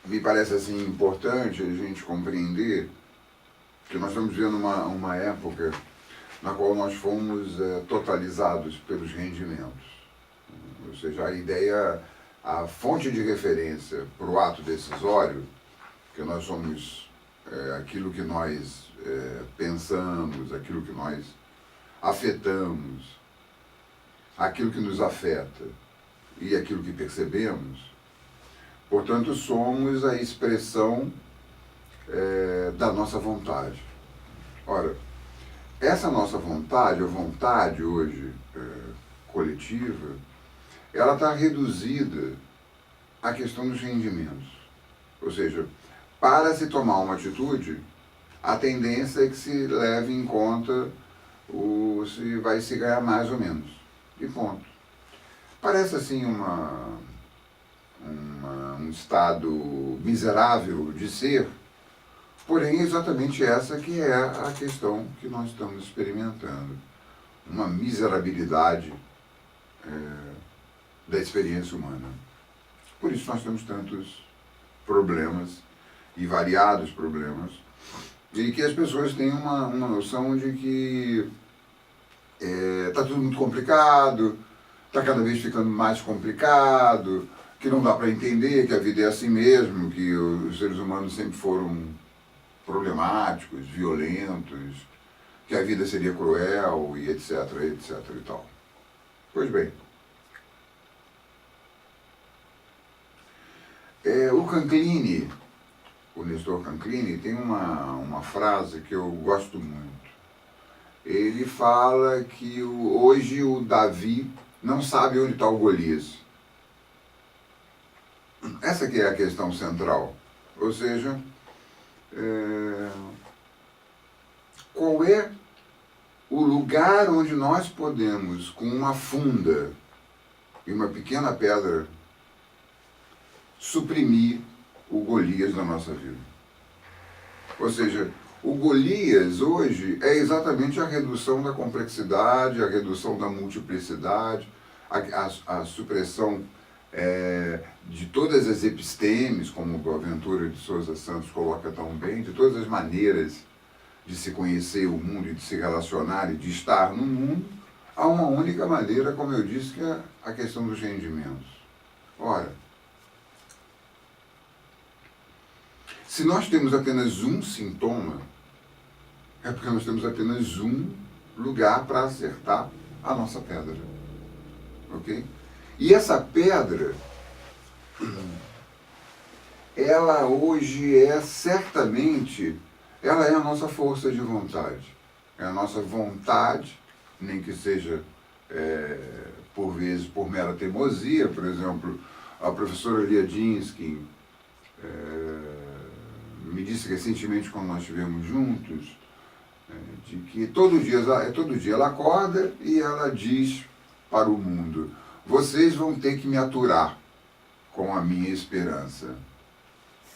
me parece assim importante a gente compreender que nós estamos vivendo uma época na qual nós fomos totalizados pelos rendimentos. Ou seja, a ideia, a fonte de referência para o ato decisório, que nós somos aquilo que nós pensamos, aquilo que nós afetamos, aquilo que nos afeta e aquilo que percebemos, portanto, somos a expressão da nossa vontade. Ora, essa nossa vontade, a vontade hoje coletiva, ela está reduzida à questão dos rendimentos. Ou seja, para se tomar uma atitude, a tendência é que se leve em conta se vai se ganhar mais ou menos. E ponto. Parece assim um estado miserável de ser, porém é exatamente essa que é a questão que nós estamos experimentando. Uma miserabilidade da experiência humana. Por isso nós temos tantos problemas e variados problemas, e que as pessoas têm uma noção de que está tudo muito complicado, está cada vez ficando mais complicado, que não dá para entender, que a vida é assim mesmo, que os seres humanos sempre foram problemáticos, violentos, que a vida seria cruel e etc, etc e tal. Pois bem, o Canclini, o Nestor Canclini, tem uma frase que eu gosto muito. Ele fala que hoje o Davi não sabe onde está o Golias. Essa que é a questão central. Ou seja, qual é o lugar onde nós podemos, com uma funda e uma pequena pedra, suprimir o Golias na nossa vida. Ou seja, o Golias hoje é exatamente a redução da complexidade, a redução da multiplicidade, a supressão de todas as epistemes, como o Boaventura de Souza Santos coloca tão bem, de todas as maneiras de se conhecer o mundo e de se relacionar e de estar no mundo, há uma única maneira, como eu disse, que é a questão dos rendimentos. Ora, se nós temos apenas um sintoma, é porque nós temos apenas um lugar para acertar a nossa pedra. Ok? E essa pedra, ela hoje certamente, ela é a nossa força de vontade. É a nossa vontade, nem que seja, por vezes, por mera teimosia. Por exemplo, a professora Liadinsky me disse recentemente, quando nós estivemos juntos, de que todo dia ela acorda e ela diz para o mundo: vocês vão ter que me aturar com a minha esperança.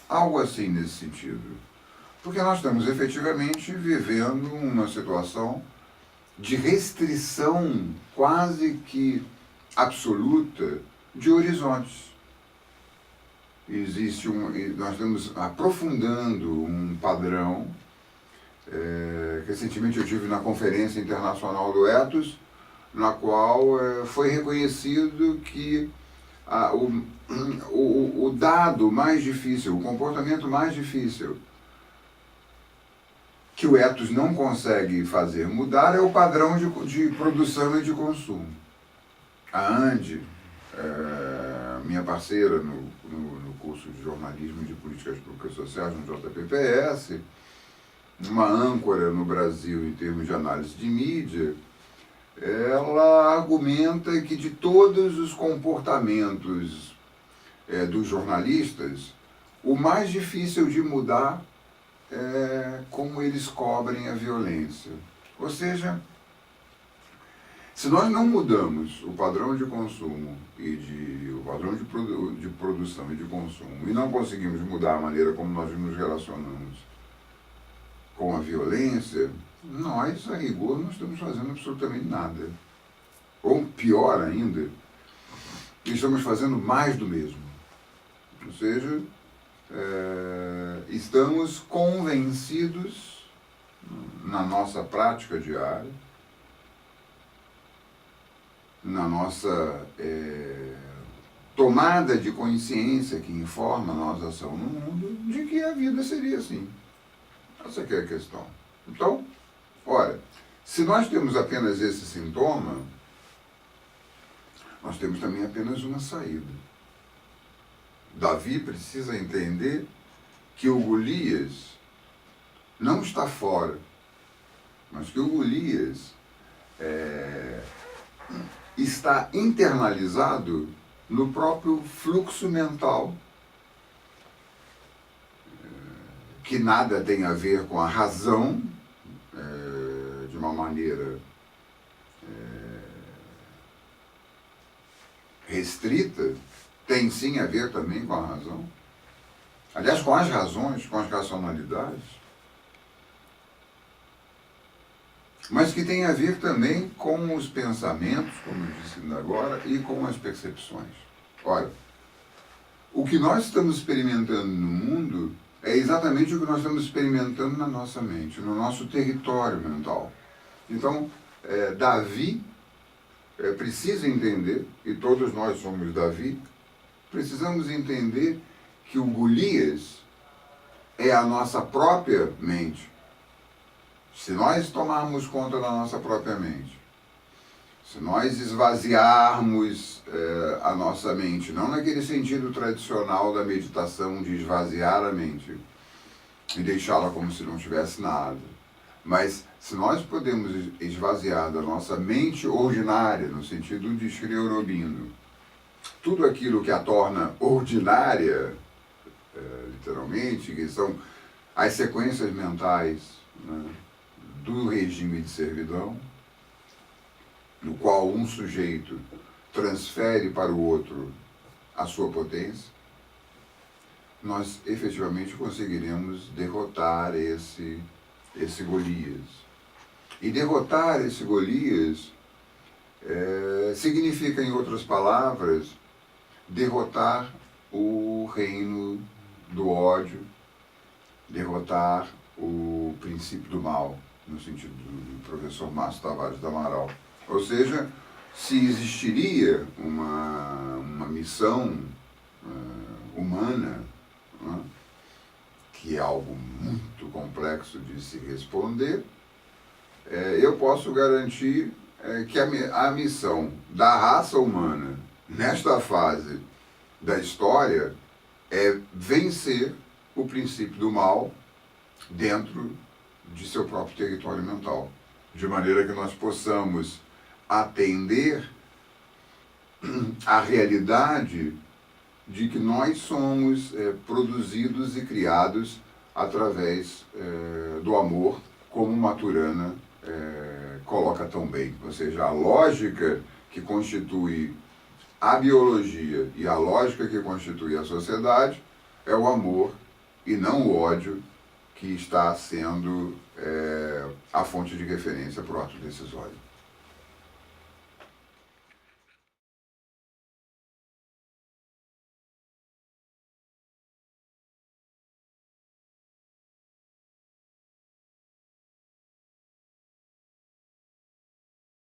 Algo assim nesse sentido. Porque nós estamos efetivamente vivendo uma situação de restrição quase que absoluta de horizontes. Nós estamos aprofundando um padrão. Recentemente eu estive na Conferência Internacional do Ethos, na qual foi reconhecido que o dado mais difícil, o comportamento mais difícil que o ethos não consegue fazer mudar é o padrão de produção e de consumo. A Andy, minha parceira no curso de jornalismo e de políticas públicas sociais no JPPS, uma âncora no Brasil em termos de análise de mídia, ela argumenta que de todos os comportamentos dos jornalistas, o mais difícil de mudar é como eles cobrem a violência. Ou seja, se nós não mudamos o padrão de consumo o padrão de produção e de consumo, e não conseguimos mudar a maneira como nós nos relacionamos com a violência, nós, a rigor, não estamos fazendo absolutamente nada. Ou pior ainda, estamos fazendo mais do mesmo. Ou seja, estamos convencidos na nossa prática diária, na nossa tomada de consciência que informa a nossa ação no mundo, de que a vida seria assim. Essa que é a questão. Então, ora, se nós temos apenas esse sintoma, nós temos também apenas uma saída. Davi precisa entender que o Golias não está fora, mas que o Golias está internalizado no próprio fluxo mental, que nada tem a ver com a razão, de uma maneira restrita, tem sim a ver também com a razão. Aliás, com as razões, com as racionalidades, mas que tem a ver também com os pensamentos, como eu disse ainda agora, e com as percepções. Ora, o que nós estamos experimentando no mundo é exatamente o que nós estamos experimentando na nossa mente, no nosso território mental. Então, Davi precisa entender, e todos nós somos Davi, precisamos entender que o Golias é a nossa própria mente. Se nós tomarmos conta da nossa própria mente, se nós esvaziarmos a nossa mente, não naquele sentido tradicional da meditação de esvaziar a mente e deixá-la como se não tivesse nada, mas se nós podemos esvaziar da nossa mente ordinária, no sentido de Sri Aurobindo, tudo aquilo que a torna ordinária, literalmente, que são as sequências mentais, né, do regime de servidão, no qual um sujeito transfere para o outro a sua potência, nós efetivamente conseguiremos derrotar esse Golias. E derrotar esse Golias significa, em outras palavras, derrotar o reino do ódio, derrotar o princípio do mal, no sentido do professor Márcio Tavares do Amaral. Ou seja, se existiria uma missão humana, né, que é algo muito complexo de se responder, eu posso garantir que a missão da raça humana, nesta fase da história, é vencer o princípio do mal dentro de seu próprio território mental, de maneira que nós possamos atender à realidade de que nós somos produzidos e criados através do amor, como Maturana coloca tão bem. Ou seja, a lógica que constitui a biologia e a lógica que constitui a sociedade é o amor e não o ódio, que está sendo a fonte de referência para o ato decisório.